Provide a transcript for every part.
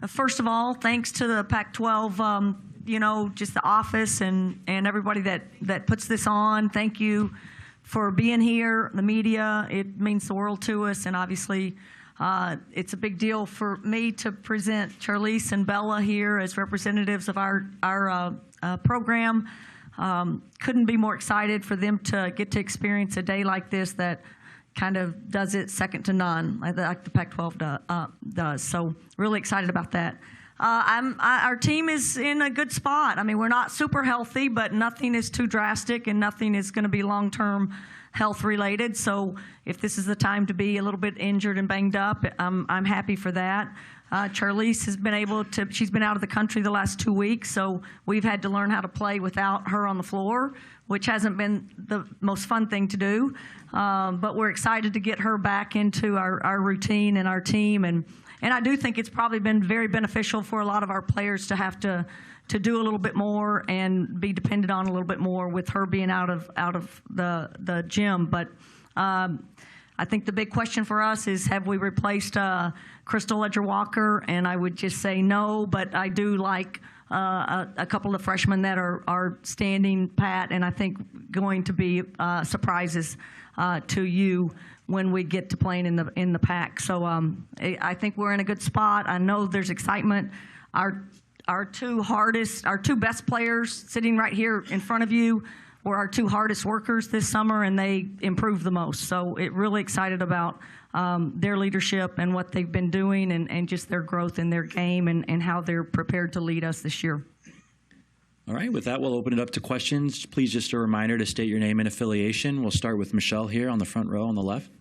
First of all, thanks to the Pac-12, just the office and everybody that puts this on. Thank you for being here, the media. It means the world to us, and obviously it's a big deal for me to present Charlize and Bella here as representatives of our program. Couldn't be more excited for them to get to experience a day like this that kind of does it second to none, like the Pac-12 does. So really excited about that. Our team is in a good spot. I mean, we're not super healthy, but nothing is too drastic and nothing is going to be long-term health related. So if this is the time to be a little bit injured and banged up, I'm happy for that. Charlize has been she's been out of the country the last 2 weeks, so we've had to learn how to play without her on the floor, which hasn't been the most fun thing to do. But we're excited to get her back into our routine and our team. And I do think it's probably been very beneficial for a lot of our players to have to do a little bit more and be dependent on a little bit more with her being out of the gym. But I think the big question for us is, have we replaced Crystal Ledger-Walker? And I would just say no, but I do like a couple of freshmen that are standing pat, and I think going to be surprises to you when we get to playing in the Pac. So I think we're in a good spot. I know there's excitement. Our two best players sitting right here in front of you were our two hardest workers this summer, and they improved the most. So really excited about their leadership and what they've been doing and just their growth in their game and how they're prepared to lead us this year. All right, with that, we'll open it up to questions. Please, just a reminder to state your name and affiliation. We'll start with Michelle here on the front row on the left.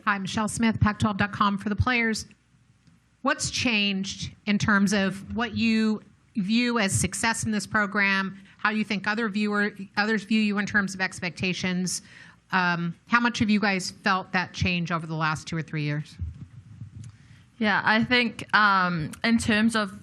Hi, Michelle Smith, Pac12.com for the players. What's changed in terms of what you view as success in this program, how you think others view you in terms of expectations? How much have you guys felt that change over the last 2 or 3 years? Yeah, I think in terms of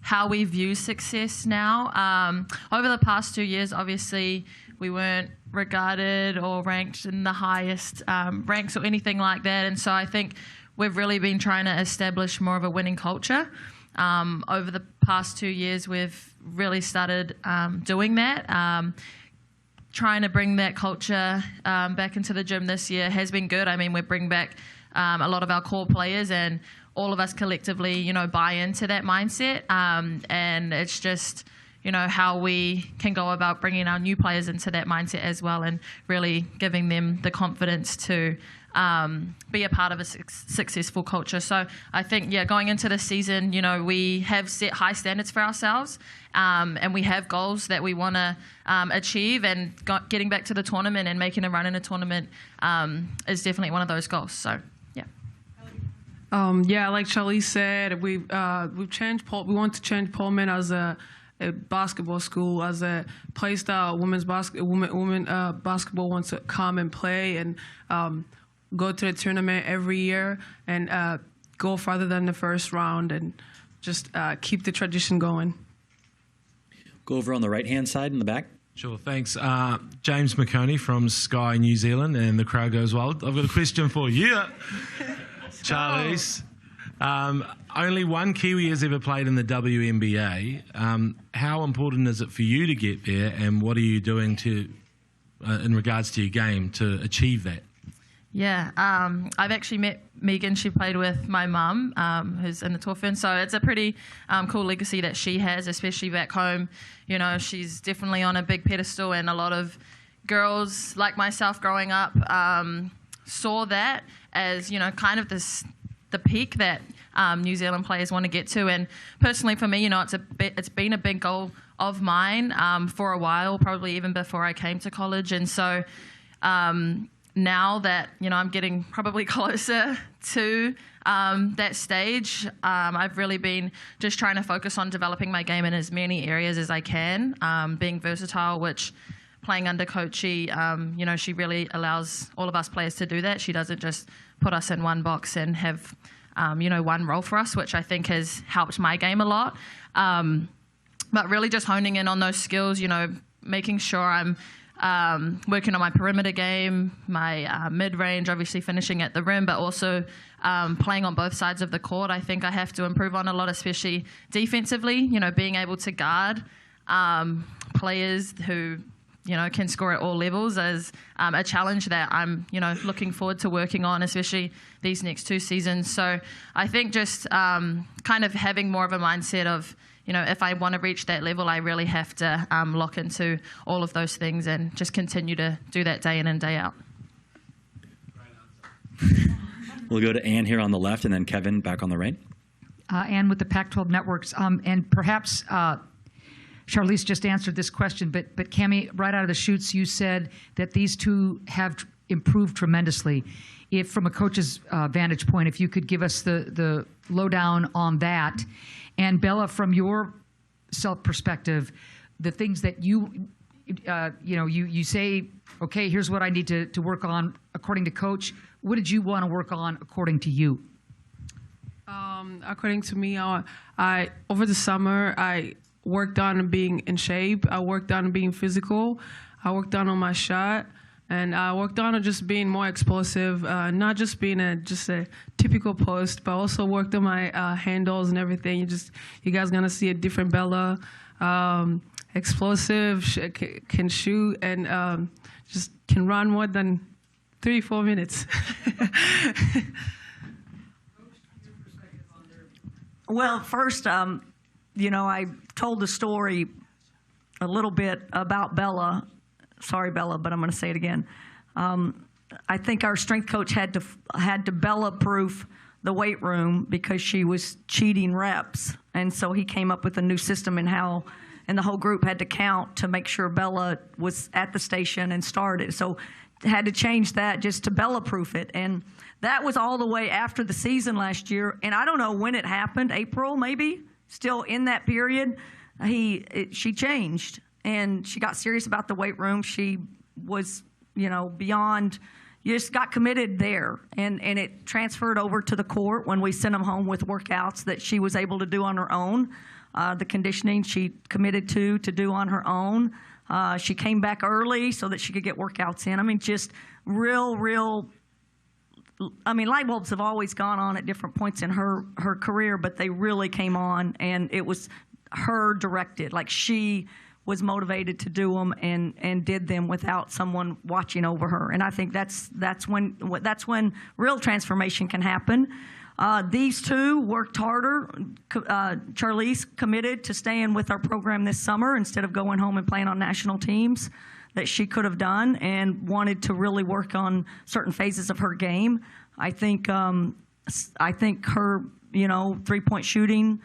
how we view success now, over the past 2 years, obviously, we weren't regarded or ranked in the highest ranks or anything like that. And so I think we've really been trying to establish more of a winning culture. Over the past 2 years, we've really started doing that. Trying to bring that culture back into the gym this year has been good. I mean, we bring back a lot of our core players, and all of us collectively, buy into that mindset. And it's just, how we can go about bringing our new players into that mindset as well, and really giving them the confidence to be a part of a successful culture. So I think, going into this season, we have set high standards for ourselves, and we have goals that we want to achieve, and getting back to the tournament and making a run in a tournament is definitely one of those goals. So, like Charlize said, we've changed. We want to change Pullman as a basketball school, as a place that women basketball wants to come and play and go to the tournament every year and go farther than the first round, and just keep the tradition going. Go over on the right-hand side in the back. Sure, thanks. James McConey from Sky New Zealand, and the crowd goes wild. I've got a question for you, Charlize. Only one Kiwi has ever played in the WNBA. How important is it for you to get there, and what are you doing in regards to your game to achieve that? Yeah, I've actually met Megan. She played with my mum, who's in the Torfin. So it's a pretty cool legacy that she has, especially back home. She's definitely on a big pedestal, and a lot of girls like myself growing up saw that as, kind of the peak that New Zealand players want to get to. And personally for me, it's been a big goal of mine for a while, probably even before I came to college. And so now that, I'm getting probably closer to that stage, I've really been just trying to focus on developing my game in as many areas as I can, being versatile, which playing under Coachy, she really allows all of us players to do that. She doesn't just put us in one box and have, one role for us, which I think has helped my game a lot. But really just honing in on those skills, making sure I'm working on my perimeter game, my mid-range, obviously finishing at the rim, but also playing on both sides of the court. I think I have to improve on a lot, especially defensively, being able to guard players who can score at all levels is a challenge that I'm, looking forward to working on, especially these next 2 seasons. So I think just kind of having more of a mindset of, if I want to reach that level, I really have to lock into all of those things and just continue to do that day in and day out. We'll go to Ann here on the left, and then Kevin back on the right. Ann with the Pac-12 Networks. And perhaps Charlize just answered this question, but Cammie, right out of the chutes, you said that these two have improved tremendously. If, from a coach's vantage point, if you could give us the lowdown on that. And Bella, from your self-perspective, the things that you say, okay, here's what I need to work on according to coach. What did you want to work on according to you? According to me, I over the summer, I worked on being in shape. I worked on being physical. I worked on my shot. And I worked on just being more explosive, not just being a typical post, but also worked on my handles and everything. You guys gonna see a different Bella, explosive, can shoot, and just can run more than 3-4 minutes. Well, first, I told the story a little bit about Bella. Sorry, Bella, but I'm going to say it again. I think our strength coach had to Bella-proof the weight room because she was cheating reps, and so he came up with a new system and the whole group had to count to make sure Bella was at the station and started. So had to change that just to Bella-proof it, and that was all the way after the season last year. And I don't know when it happened, April maybe, still in that period, she changed. And she got serious about the weight room. She was, beyond, you just got committed there. And it transferred over to the court when we sent them home with workouts that she was able to do on her own. The conditioning she committed to do on her own. She came back early so that she could get workouts in. I mean, just real, light bulbs have always gone on at different points in her career, but they really came on, and it was her directed. Like, she was motivated to do them and did them without someone watching over her. And I think that's when real transformation can happen. These two worked harder. Charlize committed to staying with our program this summer instead of going home and playing on national teams that she could have done, and wanted to really work on certain phases of her game. I think her, three-point shooting,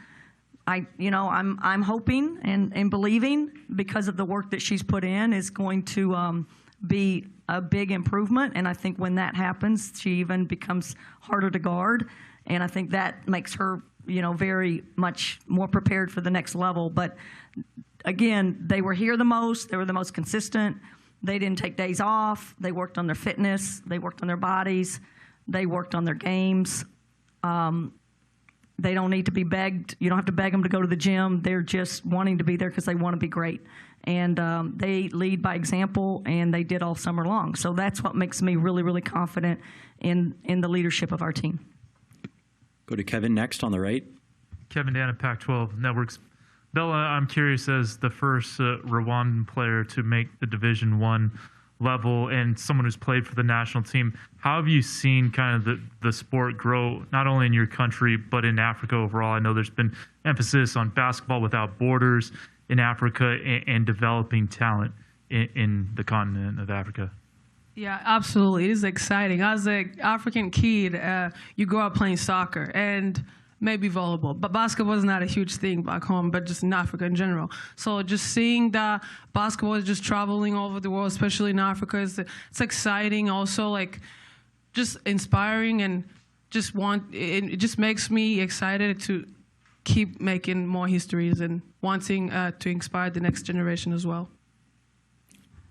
I'm hoping and believing, because of the work that she's put in, is going to be a big improvement. And I think when that happens, she even becomes harder to guard. And I think that makes her, very much more prepared for the next level. But again, they were here the most. They were the most consistent. They didn't take days off. They worked on their fitness. They worked on their bodies. They worked on their games. They don't need to be begged. You don't have to beg them to go to the gym. They're just wanting to be there because they want to be great. And they lead by example, and they did all summer long. So that's what makes me really, really confident in the leadership of our team. Go to Kevin next on the right. Kevin Dan at Pac-12 Networks. Bella, I'm curious, as the first Rwandan player to make the Division I level and someone who's played for the national team, how have you seen kind of the sport grow, not only in your country, but in Africa overall? I know there's been emphasis on basketball without borders in Africa and developing talent in the continent of Africa. Yeah, absolutely. It is exciting. As an African kid, you grow up playing soccer and maybe volleyball, but basketball is not a huge thing back home, but just in Africa in general. So just seeing that basketball is just traveling all over the world, especially in Africa, it's exciting. Also, like, just inspiring, and it just makes me excited to keep making more histories and wanting to inspire the next generation as well.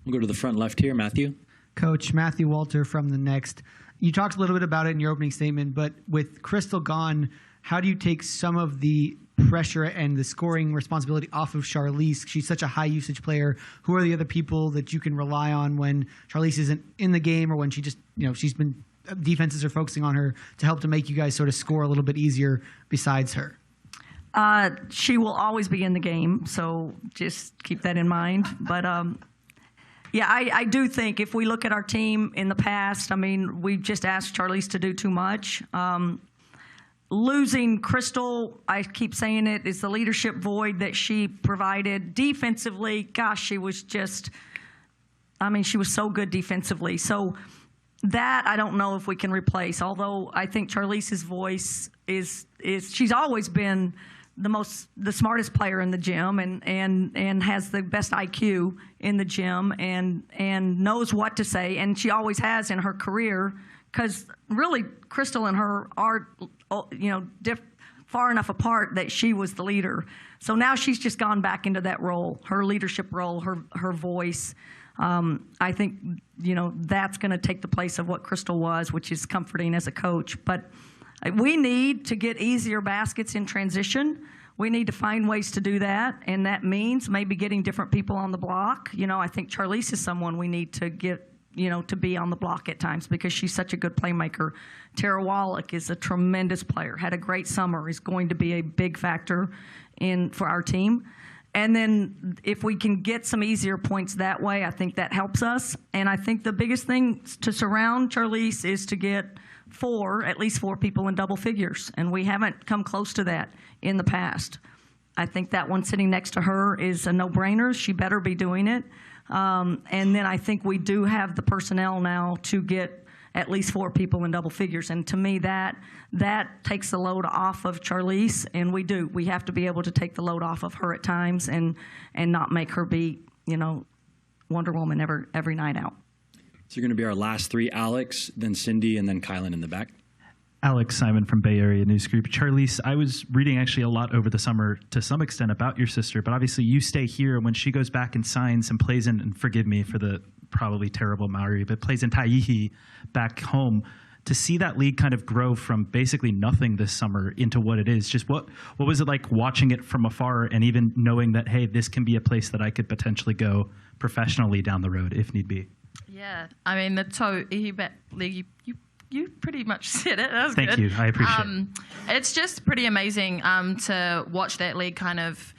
We'll go to the front left here, Matthew. Coach Matthew Walter from The Next. You talked a little bit about it in your opening statement, but with Crystal gone, how do you take some of the pressure and the scoring responsibility off of Charlize? She's such a high usage player. Who are the other people that you can rely on when Charlize isn't in the game, or when she just, she's been, defenses are focusing on her to help to make you guys sort of score a little bit easier besides her? She will always be in the game, so just keep that in mind. But yeah, I do think if we look at our team in the past, I mean, we've just asked Charlize to do too much. Losing Crystal, I keep saying it, is the leadership void that she provided. Defensively, gosh, she was just, I mean, she was so good defensively. So that I don't know if we can replace, although I think Charlize's voice is she's always been the smartest player in the gym, and has the best IQ in the gym, and knows what to say, and she always has in her career, because really Crystal and her are far enough apart that she was the leader. So now she's just gone back into that role, her leadership role, her voice. I think that's going to take the place of what Crystal was, which is comforting as a coach. But we need to get easier baskets in transition. We need to find ways to do that, and that means maybe getting different people on the block. I think Charlize is someone we need to get, to be on the block at times, because she's such a good playmaker. Tara Wallach is a tremendous player, had a great summer, is going to be a big factor for our team. And then if we can get some easier points that way, I think that helps us. And I think the biggest thing to surround Charlize is to get at least four people in double figures. And we haven't come close to that in the past. I think that one sitting next to her is a no-brainer. She better be doing it. And then I think we do have the personnel now to get at least four people in double figures. And to me, that takes the load off of Charlize, and we have to be able to take the load off of her at times, and not make her be, Wonder Woman every night out. So you're going to be our last three: Alex, then Cindy, and then Kylan in the back. Alex Simon from Bay Area News Group. Charlize, I was reading actually a lot over the summer to some extent about your sister, but obviously you stay here, and when she goes back and signs and plays in, and forgive me for the probably terrible Maori, but plays in Taiihi back home, to see that league kind of grow from basically nothing this summer into what it is. Just what was it like watching it from afar, and even knowing that, hey, this can be a place that I could potentially go professionally down the road if need be? Yeah, I mean, the Taiihi league, you pretty much said it. That was Thank good. you. I appreciate it. It's just pretty amazing to watch that league kind of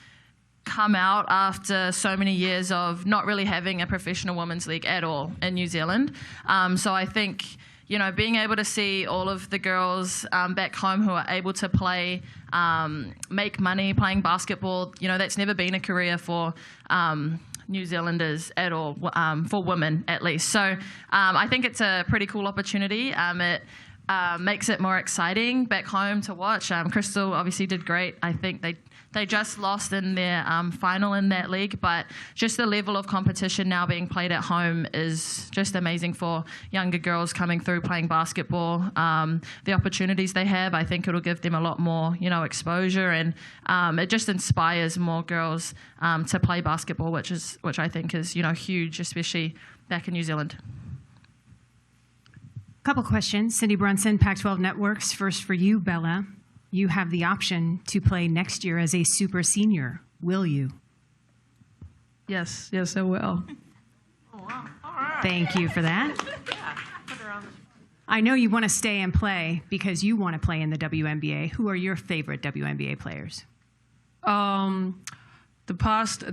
come out after so many years of not really having a professional women's league at all in New Zealand. So I think, being able to see all of the girls back home who are able to play, make money playing basketball, that's never been a career for New Zealanders at all, for women at least. So I think it's a pretty cool opportunity. It makes it more exciting back home to watch. Crystal obviously did great. I think they just lost in their final in that league, but just the level of competition now being played at home is just amazing for younger girls coming through playing basketball. The opportunities they have, I think it'll give them a lot more, exposure, and it just inspires more girls to play basketball, which I think is, huge, especially back in New Zealand. Couple questions. Cindy Brunson, Pac-12 Networks. First for you, Bella. You have the option to play next year as a super senior. Will you? Yes, I will. Thank you for that. I know you want to stay and play because you want to play in the WNBA. Who are your favorite WNBA players? The past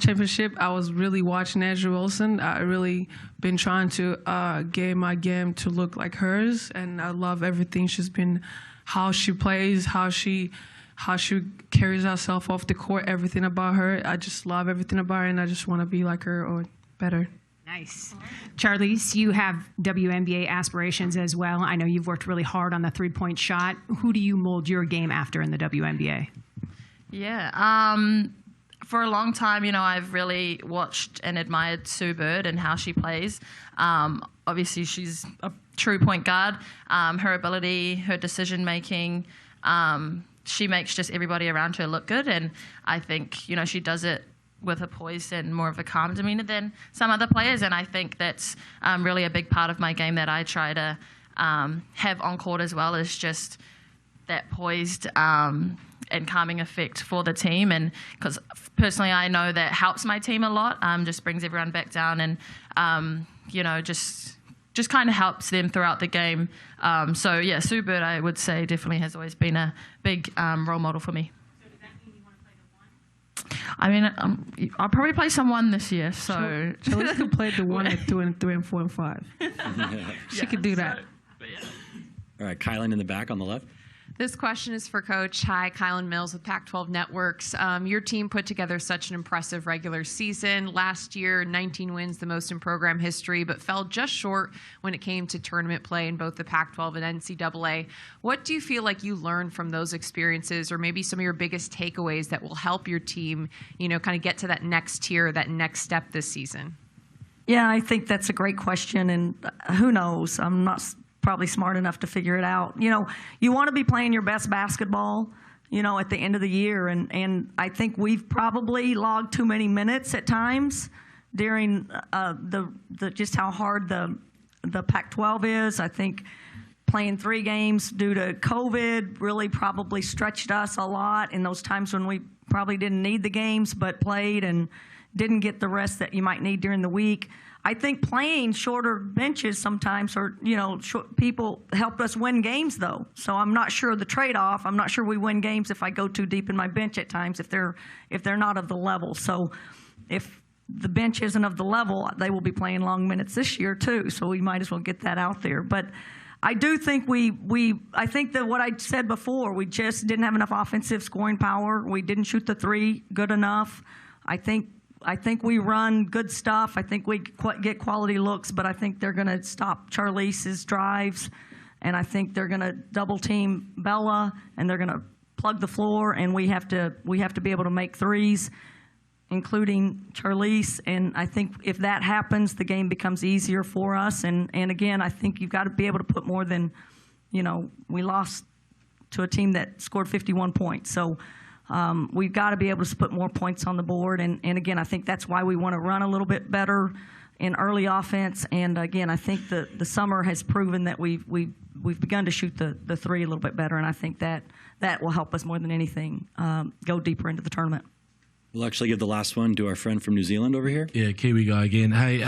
championship, I was really watching Andrew Wilson. I really been trying to get my game to look like hers, and I love everything she's been, how she plays, how she carries herself off the court, everything about her. I just love everything about her, and I just want to be like her or better. Nice. Charlize, you have WNBA aspirations as well. I know you've worked really hard on the three-point shot. Who do you mold your game after in the WNBA? Yeah, for a long time, I've really watched and admired Sue Bird and how she plays. Obviously, she's a true point guard. Her ability, her decision-making, she makes just everybody around her look good. And I think, she does it with a poise and more of a calm demeanor than some other players. And I think that's really a big part of my game that I try to have on court as well, is just that poised and calming effect for the team. And because personally, I know that helps my team a lot, just brings everyone back down and, just kind of helps them throughout the game. So, yeah, Sue Bird, I would say, definitely has always been a big role model for me. So does that mean you want to play the 1? I mean, I'll probably play some 1 this year. So Charlize could play the 1 at 2 and 3 and 4 and 5. She could do that. All right, Kylan in the back on the left. This question is for Coach. Hi, Kylan Mills with Pac-12 Networks. Your team put together such an impressive regular season. Last year, 19 wins, the most in program history, but fell just short when it came to tournament play in both the Pac-12 and NCAA. What do you feel like you learned from those experiences, or maybe some of your biggest takeaways that will help your team, kind of get to that next tier, that next step this season? Yeah, I think that's a great question, and who knows? I'm not probably smart enough to figure it out. You want to be playing your best basketball, at the end of the year, and I think we've probably logged too many minutes at times during the just how hard the Pac-12 is. I think playing 3 games due to COVID really probably stretched us a lot in those times when we probably didn't need the games but played and didn't get the rest that you might need during the week. I think playing shorter benches sometimes, or people help us win games though. So I'm not sure the trade-off. I'm not sure we win games if I go too deep in my bench at times if they're not of the level. So if the bench isn't of the level, they will be playing long minutes this year too. So we might as well get that out there. But I do think I think that what I said before, we just didn't have enough offensive scoring power. We didn't shoot the 3 good enough. I think we run good stuff. I think we get quality looks, but I think they're going to stop Charlize's drives, and I think they're going to double team Bella, and they're going to plug the floor, and we have to be able to make threes, including Charlize. And I think if that happens, the game becomes easier for us. And again, I think you've got to be able to put more than, we lost to a team that scored 51 points. So. We've got to be able to put more points on the board. And again, I think that's why we want to run a little bit better in early offense. And again, I think the summer has proven that we've begun to shoot the 3 a little bit better. And I think that will help us more than anything go deeper into the tournament. We'll actually give the last one to our friend from New Zealand over here. Yeah, Kiwi guy again. Hey,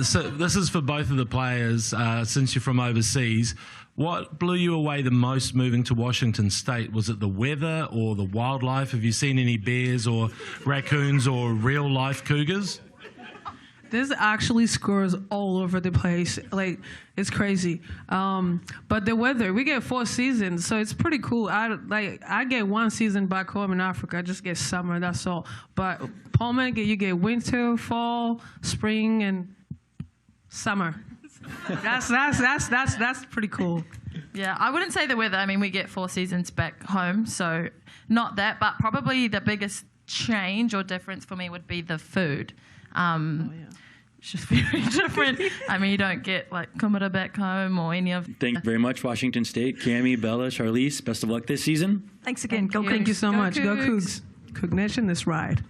so this is for both of the players, since you're from overseas. What blew you away the most moving to Washington State? Was it the weather or the wildlife? Have you seen any bears or raccoons or real-life cougars? There's actually squirrels all over the place. Like, it's crazy. But the weather, we get 4 seasons, so it's pretty cool. I get 1 season back home in Africa. I just get summer, that's all. But Pullman, you get winter, fall, spring, and summer. That's pretty cool. Yeah, I wouldn't say the weather. I mean, we get 4 seasons back home, so not that. But probably the biggest change or difference for me would be the food. It's just very different. I mean, you don't get like kumara back home or any of. Thank you very much, Washington State. Cammie, Bella, Charlize, best of luck this season. Thanks again. Go Cougs. Thank you so much. Go Cougs. Cougs. Coug Nation, this ride.